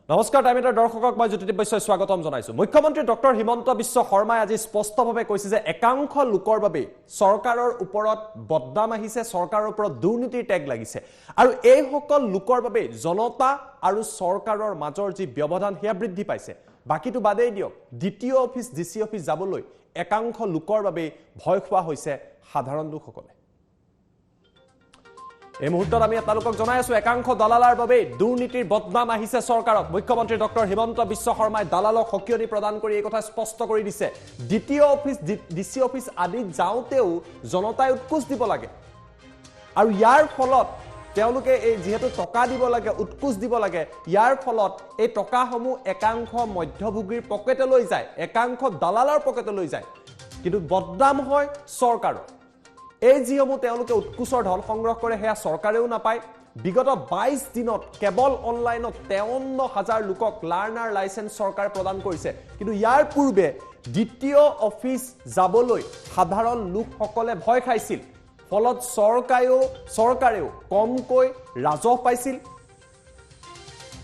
নমস্কাৰ টাইমেটাৰ দৰ্শকক মই জ্যোতিদীপ বৈশ্যই স্বাগতম জনাইছো। মুখ্যমন্ত্ৰী ডক্টৰ হিমন্ত বিশ্ব শৰ্মাই আজি স্পষ্টভাৱে কৈছে যে একাংশ লোকৰ বাবে চৰকাৰৰ ওপৰত বদনাম আহিছে, চৰকাৰৰ ওপৰত দুৰ্নীতিৰ টেগ লাগিছে আৰু এই সকল লোকৰ বাবে জনতা আৰু চৰকাৰৰ মাজৰ যি ব্যৱধান সেয়া বৃদ্ধি পাইছে। বাকিটো বাদেই দিয়ক, দ্বিতীয় অফিচ ডিসি অফিচ যাবলৈ একাংশ লোকৰ বাবে ভয় খোৱা হৈছে সাধাৰণ লোকসকলে। এই মুহূৰ্তত আমি আপোনালোকক জনাই আছো একাংশ দালালৰ বাবে দুৰ্নীতিৰ বদনাম আহিছে চৰকাৰক। মুখ্যমন্ত্ৰী ডক্টৰ হিমন্ত বিশ্ব শৰ্মাই দালালক সকিয়নি প্ৰদান কৰি এই কথা স্পষ্ট কৰি দিছে। দ্বিতীয় অফিচ ডিসি অফিচ আদি যাওঁতেও জনতাই উৎকোচ দিব লাগে আৰু ইয়াৰ ফলত তেওঁলোকে এই যেহেতু টকা দিব লাগে, উৎকোচ দিব লাগে, ইয়াৰ ফলত এই টকাসমূহ একাংশ মধ্যভোগীৰ পকেটলৈ যায়, একাংশ দালালৰ পকেটলৈ যায়, কিন্তু বদনাম হয় চৰকাৰৰ। এই যিসমূহ তেওঁলোকে উৎকোচৰ ধন সংগ্ৰহ কৰে সেয়া চৰকাৰেও নাপায়। বিগত 22 দিনত কেৱল অনলাইনত 53,000 লোকক লাৰ্ণাৰ লাইসেন্স চৰকাৰে প্ৰদান কৰিছে, কিন্তু ইয়াৰ পূৰ্বে দ্বিতীয় অফিচ যাবলৈ সাধাৰণ লোকসকলে ভয় খাইছিল, ফলত চৰকাৰেও কমকৈ ৰাজহ পাইছিল।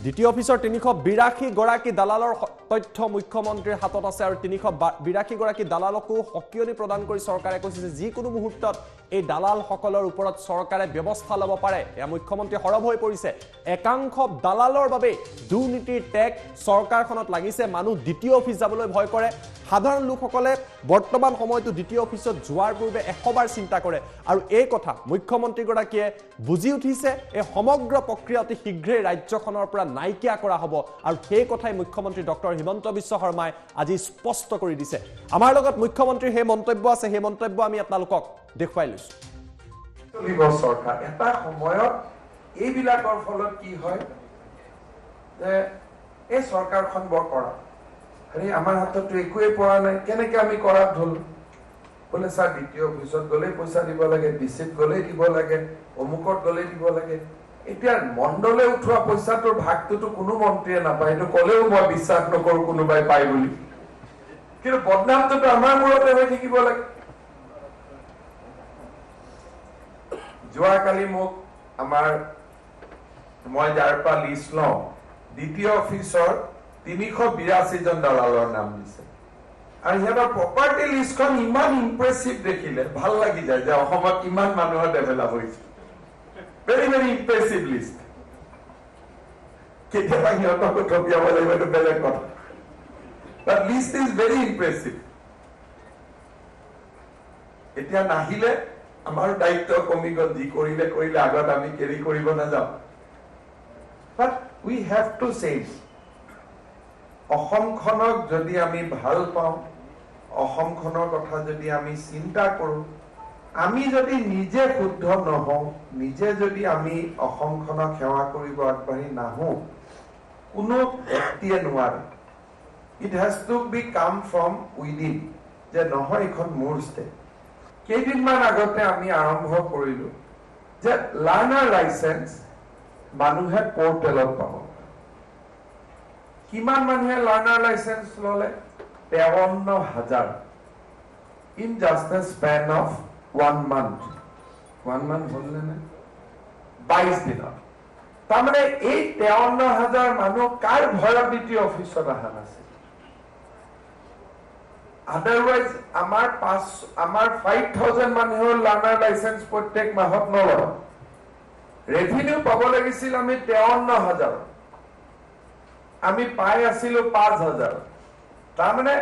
দ্বিতীয় অফিচৰ 382 গৰাকী দালালৰ তথ্য মুখ্যমন্ত্ৰীৰ হাতত আছে আৰু 382 গৰাকী দালালকো সকিয়নি প্ৰদান কৰি চৰকাৰে কৈছে যে যিকোনো মুহূৰ্তত এই দালালসকলৰ ওপৰত চৰকাৰে ব্যৱস্থা ল'ব পাৰে। এয়া মুখ্যমন্ত্ৰী সৰব হৈ পৰিছে। একাংশ দালালৰ বাবে দুৰ্নীতিৰ টেগ চৰকাৰখনত লাগিছে। মানুহ দ্বিতীয় অফিচ যাবলৈ ভয় কৰে। সাধাৰণ লোকসকলে বৰ্তমান সময়তো দ্বিতীয় অফিচত যোৱাৰ পূৰ্বে 100 বাৰ চিন্তা কৰে আৰু এই কথা মুখ্যমন্ত্ৰীগৰাকীয়ে বুজি উঠিছে। এই সমগ্ৰ প্ৰক্ৰিয়া অতি শীঘ্ৰেই ৰাজ্যখনৰ পৰা নাইকিয়া কৰা হ'ব আৰু সেই কথাই মুখ্যমন্ত্ৰী ডক্টৰ হিমন্ত বিশ্ব শৰ্মাই আজি স্পষ্ট কৰি দিছে। আমাৰ লগত মুখ্যমন্ত্ৰীৰ সেই মন্তব্য আছে, সেই মন্তব্য আমি আপোনালোকক দেখুৱাই লৈছো। চৰকাৰ এটা সময়ত এইবিলাকৰ ফলত কি হয় যে এই চৰকাৰখন বৰ কৰা, আৰে আমাৰ হাততো একোৱে পৰা নাই, কেনেকে আমি কৰাত হল বোলে ছাৰ দ্বিতীয় অফিচত গ'লেই পইচা দিব লাগে, ডিচিত গ'লেই দিব লাগে, অমুকত গ'লেই দিব লাগে। এতিয়া মণ্ডলে উঠোৱা পইচাটোৰ ভাগটোতো কোনো মন্ত্ৰীয়ে নাপায়, সেইটো ক'লেও মই বিশ্বাস নকৰো কোনোবাই পায় বুলি, কিন্তু বদনামটোতো আমাৰ মূৰতে হৈ থাকিব লাগে। যোৱাকালি মোক মই যাৰ পৰা লিষ্ট লওঁ দ্বিতীয় অফিচৰ 382 জন দালালৰ নাম দিছে আৰু সিহঁতৰ প্ৰপাৰ্টি লিষ্টখন ইমান ইম্প্ৰেছিভ দেখিলে ভাল লাগি যায় যে অসমত ইমান মানুহৰ ডেভেলপ হৈছে। Very very impressive list. কেতিয়াবা সিহঁতক থপিয়াব লাগিব, এইটো বেলেগ কথা, but list is very impressive. এতিয়া নাহিলে আমাৰ দায়িত্ব কমি গ'ল, যি কৰিলে আগত আমি কেৰি কৰিব নাযাওঁ। বাট উই হেভ টু চেঞ্জ। অসমখনক যদি আমি ভাল পাওঁ, অসমখনৰ কথা যদি আমি চিন্তা কৰো, আমি যদি নিজে শুদ্ধ নহওঁ, নিজে যদি আমি অসমখনক সেৱা কৰিব আগবাঢ়ি নাহো, কোনো ব্যক্তিয়ে নোৱাৰে। ইট হেজ টু বি কাম ফ্ৰম উইদিন, যে নহয় এইখন মোৰ ষ্টেট। কেইদিনমান আগতে আমি আৰম্ভ কৰিলো যে লাৰ্ণাৰ লাইসেন্স মানুহে পৰ্টেলত পাব। কিমান মানুহে লাৰ্ণাৰ লাইসেন্স ললে? 53,000 in just A Spain of 1 month। 1 month হলনে নাই? 22 দিনত। তাৰমানে এই 53,000 মানুহ কাৰ ভয়ত দ্বিতীয় অফিচত অহা নাছিল? আদাৰৱাইজ আমাৰ 5,000 মানুহৰ লাৰ্ণাৰ লাইসেন্স প্ৰত্যেক মাহত নলয়। ৰেভিনিউ পাব লাগিছিল আমি 53,000, আমি পাই আছিলো 5,000। তাৰমানে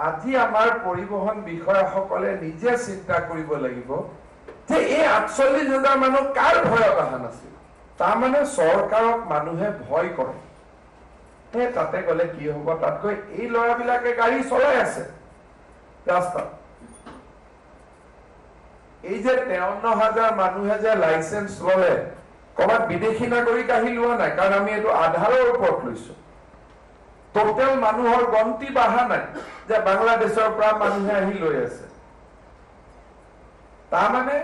আজি আমাৰ পৰিবহন বিষয়াসকলে নিজে চিন্তা কৰিব লাগিব যে এই 48,000 মানুহ কাৰ ভয়ত অহা নাছিল। তাৰমানে চৰকাৰক মানুহে ভয় কৰে। তাতে গলে কি হব? তাতকৈ এই ল'ৰাবিলাকে গাড়ী চলাই আছে ৰাস্তাত। এই যে 53,000 মানুহে যে লাইসেন্স ললে, কৰবাত বিদেশী নাগৰিক আহি লোৱা নাই, কাৰণ আমি এইটো আধাৰৰ ওপৰত লৈছো। টোটেল মানুহৰ গন্তি বাঢ়া নাই যে বাংলাদেশৰ পৰা মানুহে আহি লৈ আছে। তাৰমানে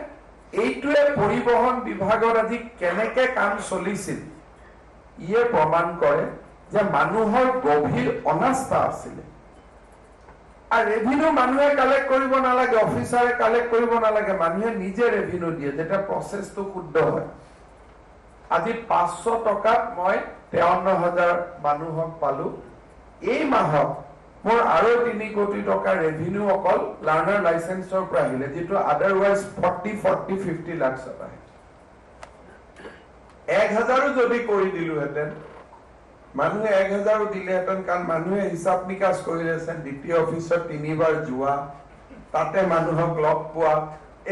এইটোৱে পৰিবহন বিভাগত আজি কেনেকে কাম চলিছিল ইয়ে প্ৰমাণ কৰে যে মানুহৰ গভীৰ অনাস্থা আছিলে। আৰু ৰেভিনিউ মানুহে কালেক্ট কৰিব নালাগে, অফিচাৰে কালেক্ট কৰিব নালাগে, মানুহে নিজে ৰেভিনিউ দিয়ে যেতিয়া প্ৰচেছটো শুদ্ধ হয়। আজি 500 টকাত মই 53,000 মানুহক পালো এই মাহত মোৰ আৰু 3 কোটি টকা ৰেভিনিউ অকল লাৰ্নাৰ লাইসেন্সৰ পৰা আহিলে যেটো আদাৰৱাইজ 40-50 লাখ টকা 1000 যদি কৰি দিলো হেতেন মানুহে 1000 দিলে হেতেন কাৰণ মানুহে হিসাব নিকাশ কৰিলেছেন দ্বিতীয় অফিসত 3 বাৰ যোৱা তাতে মানুহক লগ পোৱা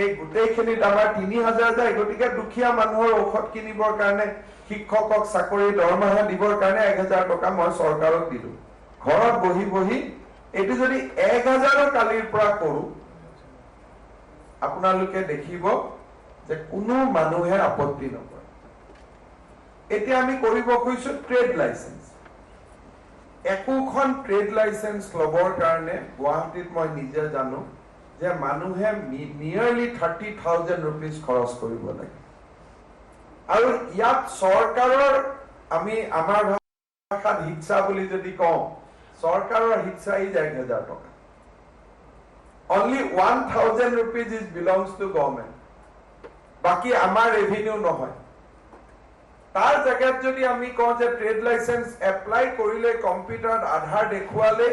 এই গোটেইখিনি আমাৰ 3000 যায় গতিকে দুখীয়া মানুহৰ ঔষধ কিনিবৰ কাৰণে শিক্ষকক চাকৰি দৰমহা দিবৰ কাৰণে 1000 টকা মই চৰকাৰক দিলো ঘৰত বহি বহি এটো যদি 1000 কালিৰ পৰা কৰো আপোনালোকে দেখিব যে কোনো মানুহে আপত্তি নকৰে এতিয়া আমি কৰিব কৈছো ট্ৰেড লাইসেন্স একোখন ট্ৰেড লাইসেন্স লবৰ কাৰণে গুৱাহাটীত মই নিজে জানো যে মানুহে নিয়াৰলি 30,000 rupees খৰচ কৰিব লাগে আৰু ইয়াত চৰকাৰৰ আমি আমাৰ ভাষাত হিচ্ছা বুলি যদি কওঁ চৰকাৰৰ হিচ্ছা ই 1000 টকা only 1,000 rupees is belongs to government বাকি আমাৰ ৰেভিনিউ নহয় তাৰ জায়গাত যদি আমি কওঁ যে ট্ৰেড লাইসেন্স এপ্লাই কৰিলে কম্পিউটাৰত আধাৰ দেখুৱালে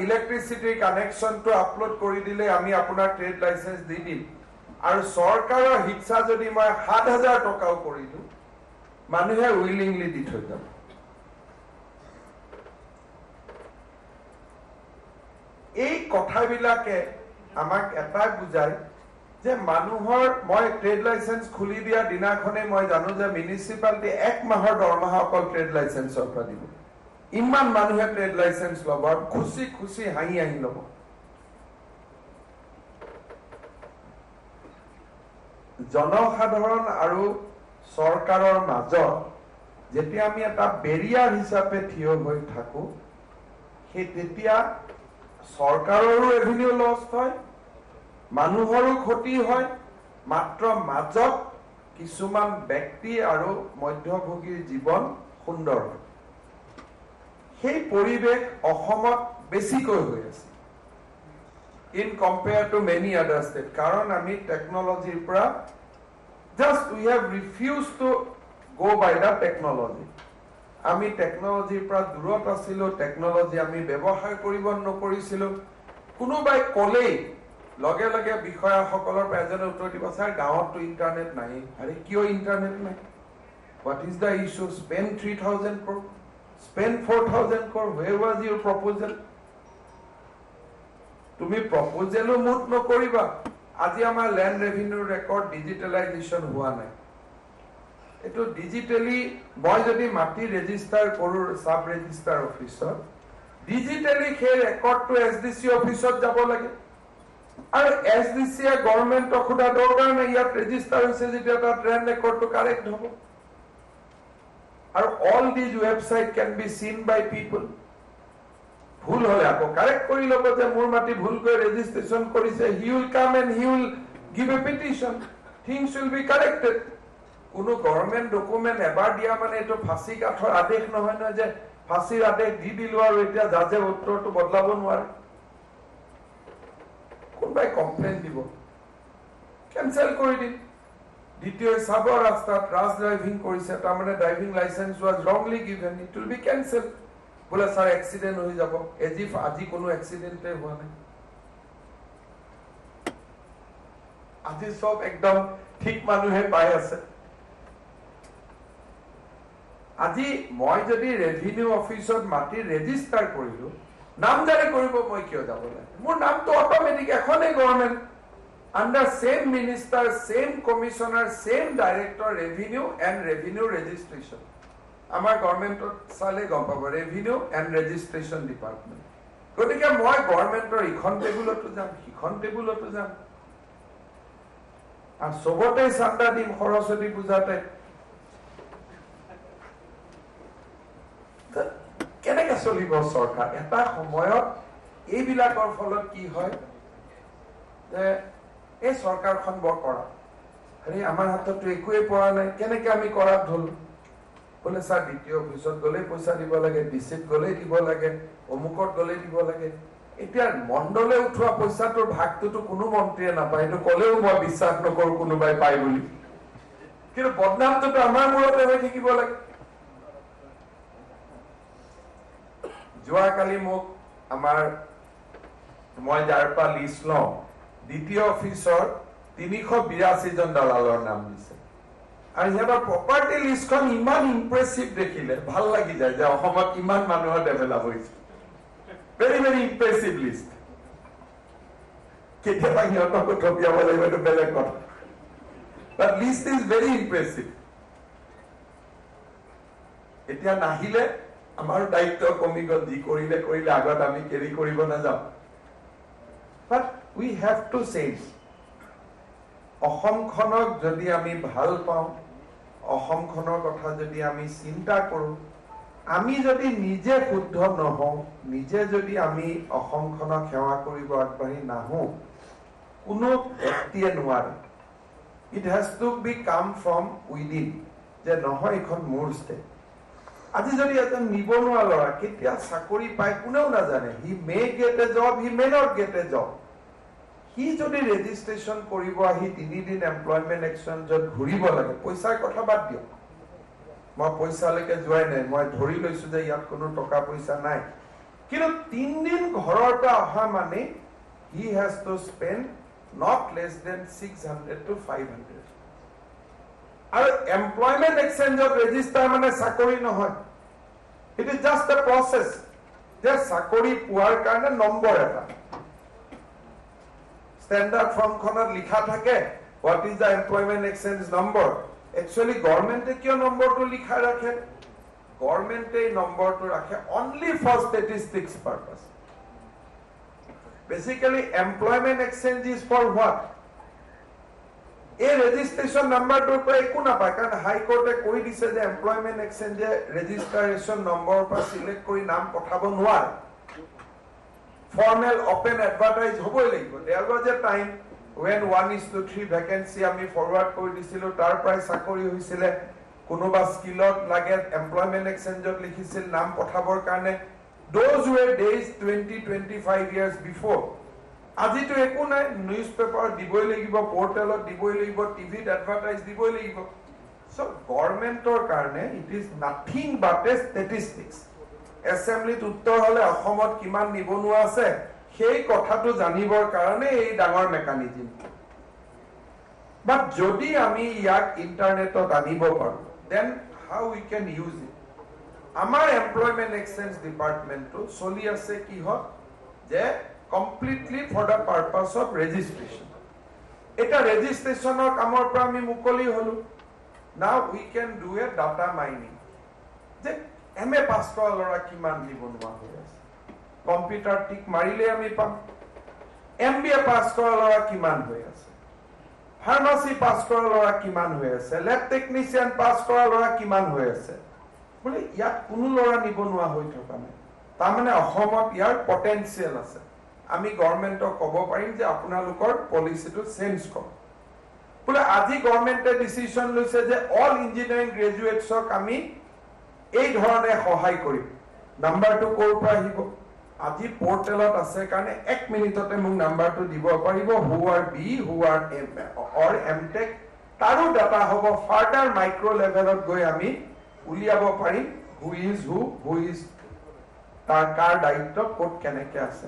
ইলেক্ট্ৰিসিটি কানেকশনটো আপলোড কৰি দিলে আমি আপোনাৰ ট্ৰেড লাইসেন্স দি দিম আৰু চৰকাৰৰ হিচ্ছা যদি মই 7,000 টকাও কৰি দিও মানুহে উইলিংলি দি থৈ যাব এই কথাবিলাকে আমাক এটাই বুজায় যে মানুহৰ মই ট্ৰেড লাইসেন্স খুলি দিয়া দিনাখনে মই জানো যে মিউনিসিপালিটি 1 মাহৰ দৰমহা অকল ট্ৰেড লাইসেন্সৰ পৰা দিব ইমান মানুহে ট্ৰেড লাইসেন্স ল'ব খুশি খুশি হাঁহি আহি ল'ব জনসাধাৰণ আৰু চৰকাৰৰ মাজত যেতিয়া আমি এটা বেৰিয়াৰ হিচাপে থিয় হৈ থাকো সেই তেতিয়া চৰকাৰৰো ৰেভিনিউ লছ হয় মানুহৰো ক্ষতি হয় মাত্ৰ মাজত কিছুমান ব্যক্তি আৰু মধ্যভোগীৰ জীৱন সুন্দৰ হয় সেই পৰিবেশ অসমত বেছিকৈ হৈ আছে in compare to many other states কারণ আমি টেকনোলজিৰ পৰা just we have refused to go by the technology আমি টেকনোলজিৰ পৰা দূৰত আছিলো টেকনোলজি আমি ব্যৱহাৰ কৰিব নকৰিছিলো কোনোবাই কলেই লগে লগে বিষয়াসকলৰ প্ৰেজেন্ট উত্তৰ দিব স্যাৰ গাঁৱতটো ইন্টাৰনেট নাই আৰে কিয় ইন্টাৰনেট নাই what is the issue spend 3,000 crore spend 4,000 crore where was your proposal তুমি প্রপোজালও মুট নকৰিবা আজি আমাৰ ল্যান্ড ৰেভিনিউ ৰেকৰ্ড ডিজিটালাইজেশন হোৱা নাই এটো ডিজিটালি মই যদি মাটি ৰেজিস্টাৰ কৰো সাব ৰেজিস্টাৰ অফিসত ডিজিটালি সেই ৰেকৰ্ডটো এসডিসি অফিসত যাব লাগে আৰু এসডিসি গভৰ্ণমেণ্টক খুদা দৰকাৰ নাই ইয়াত ৰেজিস্টাৰ হৈছে যেতিয়া এটা ট্ৰেন্ড ৰেকৰ্ডটো কাৰেক্ট হ'ব আৰু all these website can be seen by people ভুল হলে আকৌ কারেক্ট কৰি লব যে মোৰ মাটি ভুল কৰি ৰেজিষ্ট্ৰেচন কৰিছে he will come and he will give a petition things will be corrected কোনো গভৰ্ণমেণ্ট ডকুমেন্ট এবাৰ দিয়া মানে এটো ফাঁসি কাঠৰ আদেশ নহয় না যে ফাঁসিৰ আদেশ দি দিলো আৰু এতিয়া জাজে উত্তৰটো বদলাব নোৱাৰে কোনবাই কমপ্লেইন দিব কেনসেল কৰি দিম দ্বিতীয় সাবৰ ৰাস্তাত ৰাজ ড্ৰাইভিং কৰিছে তাৰ মানে driving licence was wrongly given it will be cancelled बोला सर एक्सीडेंट हो যাব এজিফ আজি কোনো এক্সিডেন্টে হোৱা নাই আজি সব একদম ঠিক মানুহে পাই আছে আজি মই যদি ৰেভিনিউ অফিসত মাটি ৰেজিস্টাৰ কৰিলো নাম জাৰি কৰিব মই কিয় যাব লাগে মোৰ নামটো অটোমেটিক এখনে government under same minister same commissioner same director revenue and revenue registration আমাৰ গভৰ্ণমেন্টত চালে গম পাব ৰেভিনিউ এণ্ড ৰেজিষ্ট্ৰেচন ডিপাৰ্টমেন্ট গতিকে মই গভৰ্ণমেন্টৰ ইখন টেবুলতো যাম সিখন টেবুলতো যাম আৰু সবতে চান্দা দিম সৰস্বতী পূজাতে কেনেকৈ চলিব চৰকাৰ এটা সময়ত এইবিলাকৰ ফলত কি হয় যে এই চৰকাৰখন বৰ কৰা আৰে আমাৰ হাততো একোৱে পৰা নাই কেনেকৈ আমি কৰাত হলো बोले सर द्वितीय অফিসত গলে পয়সা দিব লাগে ডিসিত গলে দিব লাগে অমুকত গলে দিব লাগে এতিয়া মণ্ডলে উঠোৱা পয়সাটোৰ ভাগটো কোনো মন্ত্ৰীয়ে নাপায় এটো কলেও মই বিশ্বাস নকৰো কোনোবাই পাই বুলি কিন্তু বদনামটো আমাৰ মূৰতে হৈ থাকিব লাগে যোৱাকালি মোক আমাৰ মই যাৰ পৰা লিষ্ট লওঁ দ্বিতীয় অফিচৰ 382 জন দালালৰ নাম দিছে আৰু সিহঁতৰ প্ৰপাৰ্টি লিষ্টখন ইমান ইম্প্ৰেছিভ দেখিলে ভাল লাগি যায় যে অসমত ইমান মানুহৰ ডেভেলপ হৈছে ভেৰি ভেৰি ইম্প্ৰেছিভ লিষ্ট কেতিয়াবা সিহঁতকো থপিয়াব লাগিব এইটো বেলেগ কথা but list is very impressive এতিয়া নাহিলে আমাৰ দায়িত্ব কমি গ'ল যি কৰিলে আগত আমি কেৰি কৰিব নাযাওঁ বাট উই হেভ টু চেঞ্জ অসমখনক যদি আমি ভাল পাওঁ অসমখনৰ কথা যদি আমি চিন্তা কৰোঁ আমি যদি নিজে শুদ্ধ নহওঁ নিজে যদি আমি অসমখনক সেৱা কৰিব আগবাঢ়ি নাহোঁ কোনো ব্যক্তিয়ে নোৱাৰে ইট হেজ টু বি কাম ফ্ৰম উইদিন যে নহয় এইখন মোৰ ষ্টেট আজি যদি এজন নিবনুৱা ল'ৰা কেতিয়া চাকৰি পায় কোনেও নাজানে he may get a job he may not get a job সি যদি ৰেজিষ্ট্ৰেশ্যন কৰিব আহি 3 দিন এমপ্লয়মেণ্ট এক্সচেঞ্জত ঘূৰিব লাগে পইচাৰ কথা বাদ দিয়ক মই পইচালৈকে যোৱাই নাই মই ধৰি লৈছো যে ইয়াত কোনো টকা পইচা নাই কিন্তু 3 দিন ঘৰৰ পৰা অহা মানে he has to spend not less than 600 to 500 আৰু এমপ্লয়মেণ্ট এক্সচেঞ্জত ৰেজিষ্টাৰ মানে চাকৰি নহয় it is just a process যে চাকৰি পোৱাৰ কাৰণে নম্বৰ এটা ষ্টেণ্ডাৰ্ড ফৰ্মখনত লিখা থাকে what is the employment exchange number actually গভৰ্ণমেণ্টে কিয় নম্বৰটো লিখা ৰাখে গভৰ্ণমেণ্টে এই নম্বৰটো ৰাখে only for statistics purpose Basically, employment exchange is for what? A registration number to pay kuna pa kan high court e koi dise je employment exchange registration number pa select kori naam pothabo nware formal open advertise hoboi lagibo there was a time when 1:3 vacancy ami forward kori disilo tar price sakori hoisile konoba skillot lage employment exchange ot likhisil naam pothabor karone those were days 20-25 years before আজি তো একো নাই newspaper দিবই লাগিব পোৰ্টেলত দিবই লাগিব টিভিত advertise দিবই লাগিব সো গভৰ্ণমেণ্টৰ কাৰণে it is nothing but a statistics এছেম্বলিত উত্তৰ হলে অসমত কিমান নিবনুৱা আছে সেই কথাটো জানিবৰ কাৰণে এই ডাঙৰ মেকানিজম বাট যদি আমি ইয়াক ইন্টাৰনেটত আনিব পাৰো then how we can use it আমাৰ এমপ্লয়মেণ্ট এক্সচেঞ্জ ডিপাৰ্টমেণ্টটো চলি আছে কি হয় যে completely for the purpose of registration eta registrationor kamor pra ami mukoli holu now we can do a data mining je MA pass kora lora kiman nibonwa hoy ase computer tik marile ami pam MBA pass kora lora kiman hoy ase pharmacy pass kora lora kiman hoy ase lab technician pass kora lora kiman hoy ase bole yat kunu lora nibonwa hoy thoka nai ta mane ahomot yar potential ase আমি গভৰ্ণমেণ্টক ক'ব পাৰিম যে আপোনালোকৰ পলিচিটো change কৰক বোলে আজি গভৰ্ণমেণ্টে decision লৈছে যে অল ইঞ্জিনিয়াৰিং গ্ৰেজুৱেটছক আমি এই ধৰণে সহায় কৰিম নাম্বাৰটো ক'ৰ পৰা আহিব আজি পোৰ্টেলত আছে কাৰণে 1 মিনিটতে মোক নাম্বাৰটো দিব পাৰিব হু R B who R M or MTech তাৰো ডাটা হ'ব ফাৰ্দাৰ মাইক্ৰ লেভেলত গৈ আমি উলিয়াব পাৰিম হু ইজ তাৰ কাৰ দায়িত্ব ক'ত কেনেকৈ আছে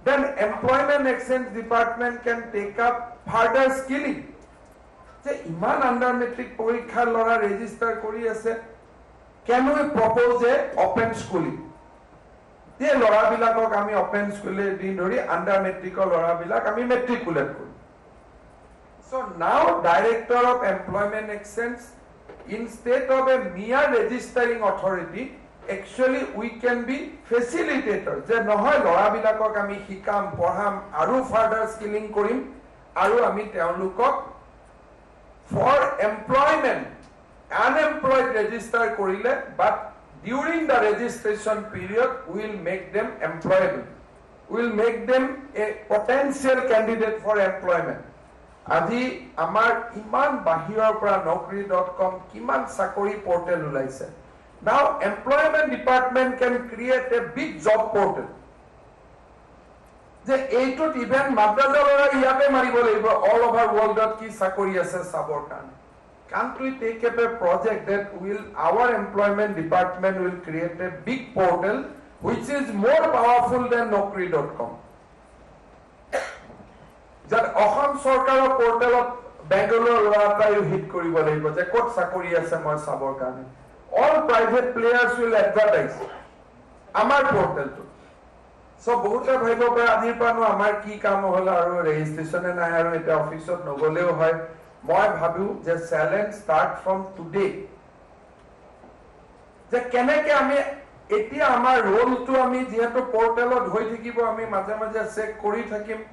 then employment exchange department can take up further skilling je iman under metric porikha lora register kori ase can we propose a open schooling je lora bilakok ami open school e din dhori under metric lora bilak ami matriculate kori so now director of employment exchange instead of a mere registering authority actually we can be facilitators je nohoy lora bilakok ami hikam porham aru further skilling korim aru ami teolukok for employment unemployed register korile but during the registration period we will make them employable we will make them a potential candidate for employment আজি amar iman bahiror pora naukri.com kiman sakori portal ulaise now employment department can create a big job portal je eitut even madrajalora iate maribo laibo all over world ki sakori ase sabor kan can't we take up a project that will our employment department will create a big portal which is more powerful than naukri.com. That Aham Sarkarar portal Bangalore Lata hit Kuriba, the court Sakuri Asama Saborkani. All private players will advertise. Amar portal too. So Bhuta Bhaibo Adipano Amar Ki Kamohala registration and I have at the office of Nogoleo High. Moi Bhabu, the challenge start from today. The Kanaka Ami Etia Amar role to Ami, the portal of Hoitikibo Ami Mazamaja Sek Kori Takim,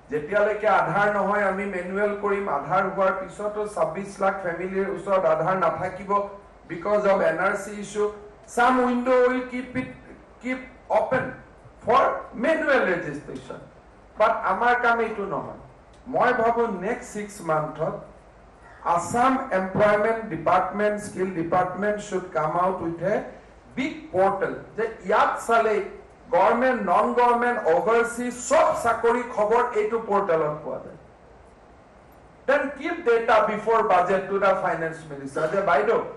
Jetialeke Adhar Nohoi Ami Manuel Korim, Adhar War Pisoto, Sabis Lak family Usod Adhar Natakibo because of NRC issue. Some window will keep open for manual registration. But Amar Kami to Nohoi. Moi Bhabu next 6 months. Assam Employment Department, Skill Department should come out with a big portal. The Yat Sale, government, non-government, overseas, sob sakori khobor etu portal of Kuada. Then keep data before budget to the finance minister. The Baido,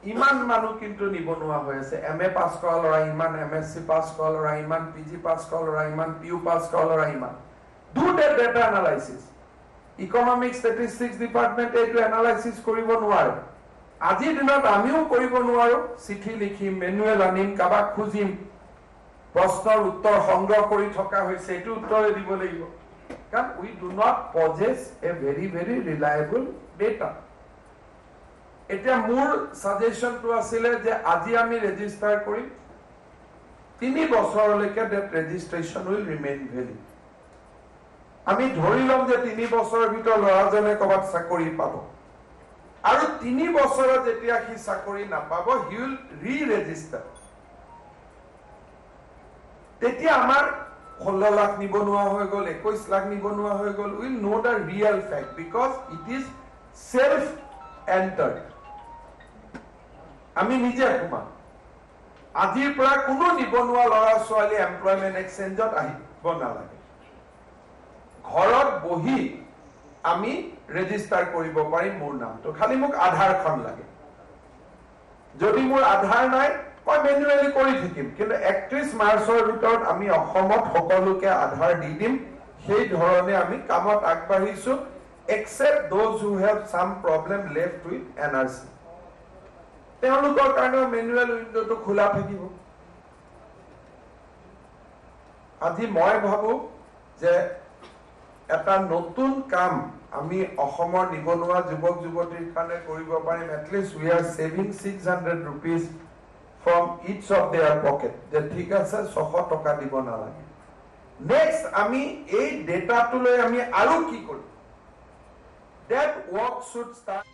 Iman Manu Kintu Nibonua hoise, MA pass call or Iman, MSc pass call or Iman, PG pass call or Iman, PU pass call or Iman. Do the data analysis. Economic Statistics Department to analysis koribo nuare. Aji dinot amiu koribo nuaro, chithi likhim, manual anim, kabak khujim, prostor uttor hongro kori thoka hoise, etu uttore dibo lagibo. Because we do not possess a very reliable data. Eta more suggestion to asile je aji ami register kori 3 বছৰলৈকে that registration will remain valid. আমি ধৰি লম যে 3 বছৰৰ ভিতৰত লৰাজনে কবাত চাকৰি পাব আৰু 3 বছৰত যেতিয়া সি চাকৰি নাপাব he will re-register তেতিয়া আমাৰ 16 লাখ নিবনুৱা হৈ গল 21 লাখ নিবনুৱা হৈ গল we will know the real fact because it is self entered আমি নিজে কুমা আজিৰ পৰা কোনো নিবনুৱা লৰা ছোৱালী এমপ্লয়মেন্ট এক্সচেঞ্জত আহিব নালাগে ঘৰত বহি আমি ৰেজিষ্টাৰ কৰিব পাৰিম মোৰ নামটো খালি মোক আধাৰ খন লাগে যদি মোৰ আধাৰ নাই মই মেনুৱেলি কৰি থাকিম কিন্তু 31 মাৰ্চৰ ভিতৰত আমি অসমত সকলোকে আধাৰ দি দিম সেই ধৰণে আমি কামত আগবাঢ়িছো except those who have some problem left with NRC তেওঁলোকৰ কাৰণে মেনুৱেল উইন্ডোটো খোলা থাকিব আজি মই ভাবো যে এটা নতুন কাম আমি অসমৰ নিবনুৱা যুৱক যুৱতীৰ কাৰণে কৰিব পাৰিম at least we are saving 600 rupees from each of their pocket যে ঠিক আছে 600 টকা দিব নালাগে next আমি এই ডেটাটো লৈ আমি আৰু কি কৰিম that work should start